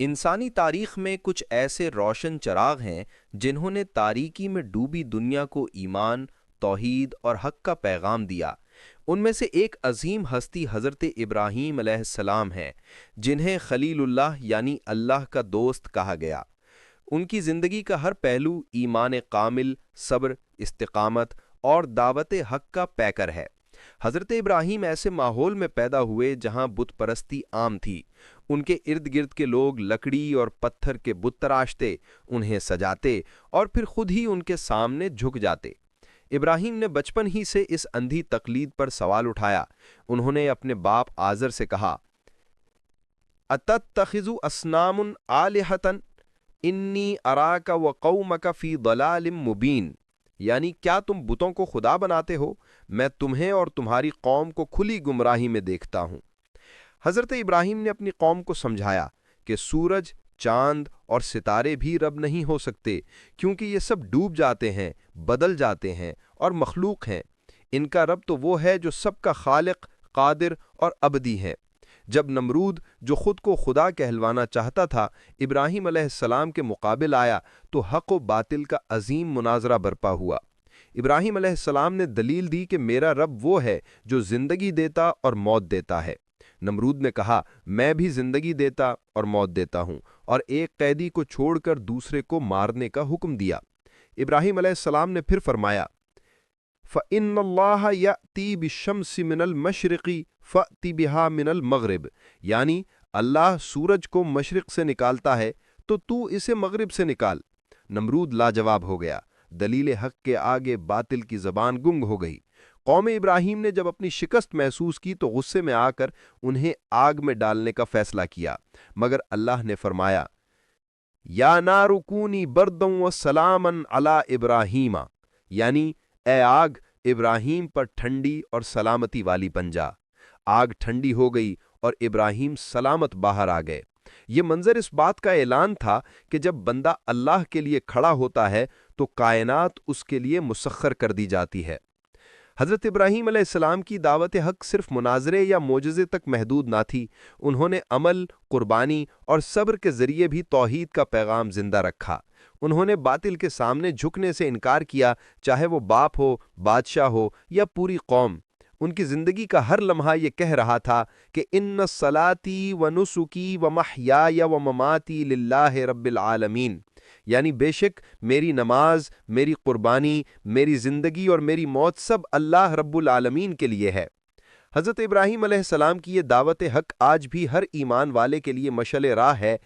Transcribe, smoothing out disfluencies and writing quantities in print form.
انسانی تاریخ میں کچھ ایسے روشن چراغ ہیں جنہوں نے تاریکی میں ڈوبی دنیا کو ایمان، توحید اور حق کا پیغام دیا۔ ان میں سے ایک عظیم ہستی حضرت ابراہیم علیہ السلام ہیں، جنہیں خلیل اللہ یعنی اللہ کا دوست کہا گیا۔ ان کی زندگی کا ہر پہلو ایمان کامل، صبر، استقامت اور دعوت حق کا پیکر ہے۔ حضرت ابراہیم ایسے ماحول میں پیدا ہوئے جہاں بت پرستی عام تھی۔ ان کے ارد گرد کے لوگ لکڑی اور پتھر کے بت تراشتے، انہیں سجاتے اور پھر خود ہی ان کے سامنے جھک جاتے۔ ابراہیم نے بچپن ہی سے اس اندھی تقلید پر سوال اٹھایا۔ انہوں نے اپنے باپ آزر سے کہا، اتتخذ اصنام آلہۃ انی اراک وقومک فی ضلال مبین، یعنی کیا تم بتوں کو خدا بناتے ہو؟ میں تمہیں اور تمہاری قوم کو کھلی گمراہی میں دیکھتا ہوں۔ حضرت ابراہیم نے اپنی قوم کو سمجھایا کہ سورج، چاند اور ستارے بھی رب نہیں ہو سکتے، کیونکہ یہ سب ڈوب جاتے ہیں، بدل جاتے ہیں اور مخلوق ہیں۔ ان کا رب تو وہ ہے جو سب کا خالق، قادر اور ابدی ہے۔ جب نمرود، جو خود کو خدا کہلوانا چاہتا تھا، ابراہیم علیہ السلام کے مقابل آیا تو حق و باطل کا عظیم مناظرہ برپا ہوا۔ ابراہیم علیہ السلام نے دلیل دی کہ میرا رب وہ ہے جو زندگی دیتا اور موت دیتا ہے۔ نمرود نے کہا، میں بھی زندگی دیتا اور موت دیتا ہوں، اور ایک قیدی کو چھوڑ کر دوسرے کو مارنے کا حکم دیا۔ ابراہیم علیہ السلام نے پھر فرمایا، فَإِنَّ اللَّهَ يَأْتِي بِالشَّمْسِ مِنَ الْمَشْرِقِ فَأْتِ بِهَا مِنَ الْمَغْرِبِ، یعنی اللہ سورج کو مشرق سے نکالتا ہے تو اسے مغرب سے نکال۔ نمرود لاجواب ہو گیا۔ دلیل حق کے آگے باطل کی زبان گنگ ہو گئی۔ قوم ابراہیم نے جب اپنی شکست محسوس کی تو غصے میں آ کر انہیں آگ میں ڈالنے کا فیصلہ کیا، مگر اللہ نے فرمایا، یا نار کونی بردًا وسلاما علی ابراہیم، یعنی اے آگ ابراہیم پر ٹھنڈی اور سلامتی والی بن جا۔ آگ ٹھنڈی ہو گئی اور ابراہیم سلامت باہر آ گئے۔ یہ منظر اس بات کا اعلان تھا کہ جب بندہ اللہ کے لیے کھڑا ہوتا ہے تو کائنات اس کے لیے مسخر کر دی جاتی ہے۔ حضرت ابراہیم علیہ السلام کی دعوت حق صرف مناظرے یا معجزے تک محدود نہ تھی، انہوں نے عمل، قربانی اور صبر کے ذریعے بھی توحید کا پیغام زندہ رکھا۔ انہوں نے باطل کے سامنے جھکنے سے انکار کیا، چاہے وہ باپ ہو، بادشاہ ہو یا پوری قوم۔ ان کی زندگی کا ہر لمحہ یہ کہہ رہا تھا کہ ان صلاتی و نسکی و محیای و مماتی للہ رب العالمین، یعنی بے شک میری نماز، میری قربانی، میری زندگی اور میری موت سب اللہ رب العالمین کے لیے ہے۔ حضرت ابراہیم علیہ السلام کی یہ دعوت حق آج بھی ہر ایمان والے کے لیے مشعل راہ ہے